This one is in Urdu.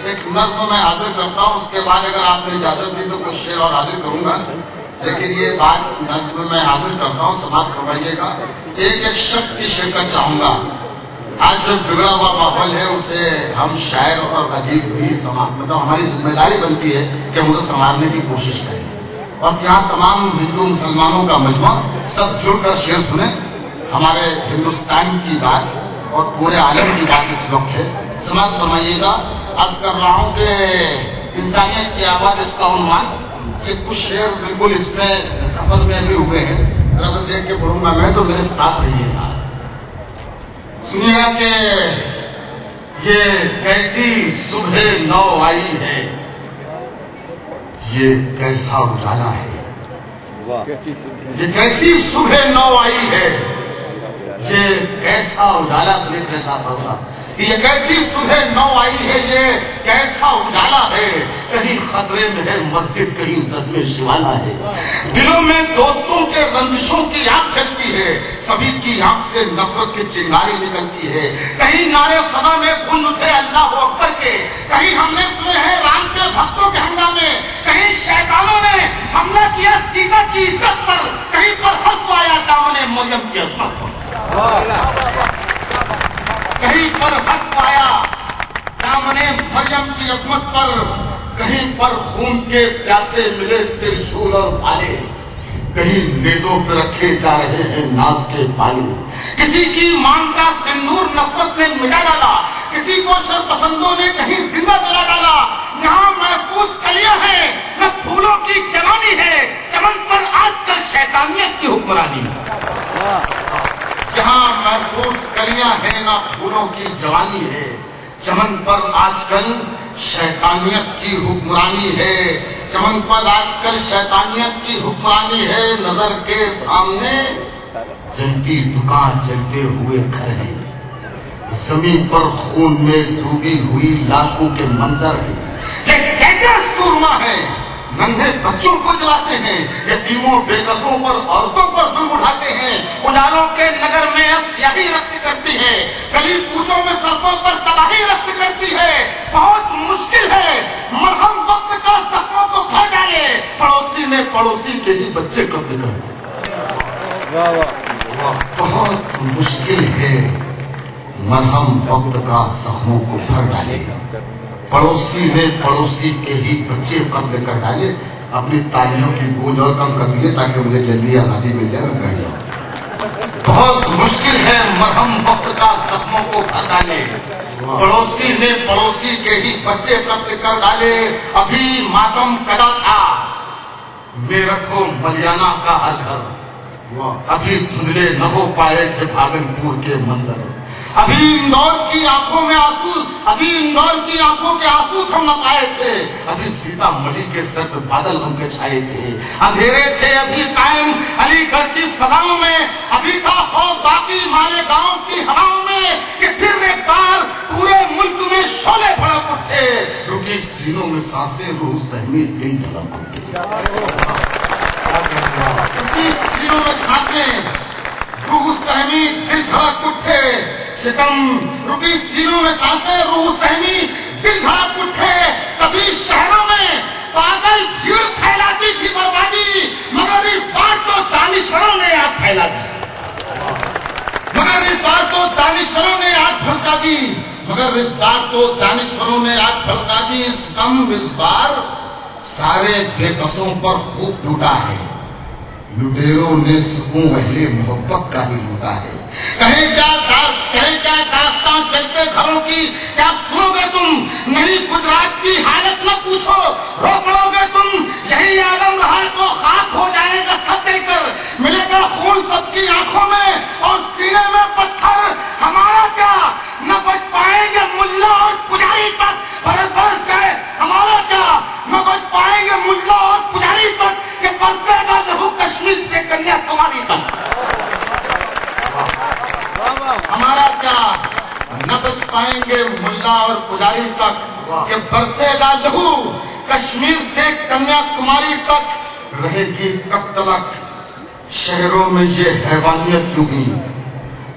ایک نظم میں حاضر کرتا ہوں، اس کے بعد اگر آپ نے اجازت دی تو کچھ شعر اور حاضر کروں گا، لیکن یہ بات نظم میں حاضر کرتا ہوں، سماعت فرمائیے گا۔ ایک شخص کی شرکت چاہوں گا۔ آج جو بگڑا ہوا ماحول ہے اسے ہم شاعر اور ادیب بھی مطلب ہماری ذمہ داری بنتی ہے کہ ہم اسے سنوارنے کی کوشش کریں، اور یہاں تمام ہندو مسلمانوں کا مجمع سب جڑ کر شعر سنیں۔ ہمارے ہندوستان کی بات اور پورے عالم کی بات اس وقت ہے، سماعت فرمائیے گا۔ عرض کر رہا ہوں کہ انسانیت کی آواز اس کا عنوان، کہ کچھ شعر بالکل اس میں سفر میں بھی ہوئے ہیں، ذرا سا دیکھ کے پڑھوں گا میں، تو میرے ساتھ رہیے گا۔ سنیے گا کہ یہ کیسی صبح نو آئی ہے، یہ کیسا اجالا ہے، یہ کیسی صبح نو آئی ہے، یہ کیسا اجالا، سنیے کیسا پڑھا، یہ کیسی صبح نو آئی ہے، یہ کیسا اجالا ہے، کہیں خطرے میں ہے مسجد، کہیں صدمے شوالا ہے، دلوں میں دوستوں کے رنجشوں کی آنکھ جلتی ہے، سبھی کی آنکھ سے نفرت کی چنگاری نکلتی ہے، کہیں نعرے فضا میں گونج اٹھے اللہ اکبر کے، کہیں ہم نے سنے ہیں رام کے بھکتوں کے ہنگامے، کہیں شیطانوں نے حملہ کیا سیتا کی عزت پر، کہیں پر حرف آیا دامن مریم کی عظمت پر، کہیں پر حق پایا دامن مریم کی عظمت پر، کہیں پر خون کے پیاسے ملے ترشول اور بھالے، کہیں نیزوں پہ رکھے جا رہے ہیں ناز کے پالے، کسی کی مانگ کا سندور نفرت نے مٹا ڈالا، کسی کو شر پسندوں نے کہیں زندہ جلا ڈالا، یہاں محفوظ کلیاں ہیں نہ پھولوں کی جوانی ہے، چمن پر آج کل شیطانیت کی حکمرانی ہے، جہاں محفوظ کلیاں ہیں نہ پھولوں کی جوانی ہے، چمن پر آج کل شیطانیت کی حکمرانی ہے، چمن پر آج کل شیطانیت کی حکمرانی ہے، نظر کے سامنے جلتی دکان جلتے ہوئے گھر ہیں، زمین پر خون میں ڈوبی ہوئی لاشوں کے منظر ہیں، یہ کیسے سورما ہے، ننھے بچوں کو جلاتے ہیں، یتیموں بے کسوں پر عورتوں پر ظلم اٹھاتے ہیں، اجالوں کے نگر میں اب سیاہی رقص کرتی ہے، گلی کوچوں میں سڑکوں پر تباہی رقص کرتی ہے، بہت مشکل ہے مرہم وقت کا زخموں کو بھر ڈالے، پڑوسی نے پڑوسی کے ہی بچے قتل کر، بہت مشکل ہے مرہم وقت کا زخموں کو بھر ڈالے، پڑوسی نے پڑوسی کے ہی بچے قتل کر ڈالے۔ اپنی تالیوں کی گونج اور کم کر دیے تاکہ مجھے جلدی آزادی مل جائے، میں بیٹھ جاؤں۔ بہت مشکل ہے مرہم وقت کا زخموں کو بھر ڈالے، پڑوسی نے پڑوسی کے ہی بچے قتل کر ڈالے، ابھی ماتم کدا تھا میرٹھ و ملیانہ کا ہر گھر، ابھی دھندلے نہ ہو پائے تھے بھاگلپور کے منظر، ابھی اندور کی آنکھوں میں آنسو، ابھی اندور کی آنکھوں کے آنسو تھم نہ پائے تھے، ابھی سیتا مڑی کے سر پہ بادل ہم کے چھائے تھے، اندھیرے تھے ابھی قائم علی گڑھ کی فضاؤں میں، ابھی تھا خوف باقی مالیگاؤں کی ہواؤں میں، کہ پھر ایک بار پورے ملک میں شعلے بھڑک اٹھے، رکی سینوں میں سانسیں روح سہمی دل دھڑک اٹھے، رکی سینوں میں سانسیں روح سہمی دل دھڑک اٹھے، ستم رکی سینوں میں سانسیں روح سہمی دل دھڑک اٹھے، کبھی شہروں میں پاگل بھیڑ پھیلاتی تھی بربادی، مگر اس بار تو دانشوروں نے آگ پھیلا دی، مگر اس بار تو دانشوروں نے آگ بھڑکا دی، مگر اس بار تو دانشوروں نے آگ بھڑکا دی، اس غم اس بار سارے بے کسوں پر خوب ٹوٹا ہے، لٹیروں نے سکون اہل محبت کا ہی لوٹا ہے، کہیں کیا داستان چلتے گھروں کی، کیا سنو گے تم، نہیں گجرات کی حالت نہ پوچھو، رو پڑو گے تم، یہی عالم رہا تو خاک ہو جائے گا سب جل کر، ملے گا خون سب کی آنکھوں میں اور سینے میں پتھر، ہمارا کیا نہ بچ پائیں گے ملا اور پجاری تک، برس جائے ہمارا کیا نہ بچ پائیں گے ملا اور پجاری تک، کہ برسے گا لہو کشمیر سے کنیا کماری تک، ہمارا کیا نہ بچ پائیں گے ملا اور پجاری تک، کہ برسے گا لہو کشمیر سے کنیا کماری تک، رہے گی کب تک شہروں میں یہ حیوانیت کیوں ہی،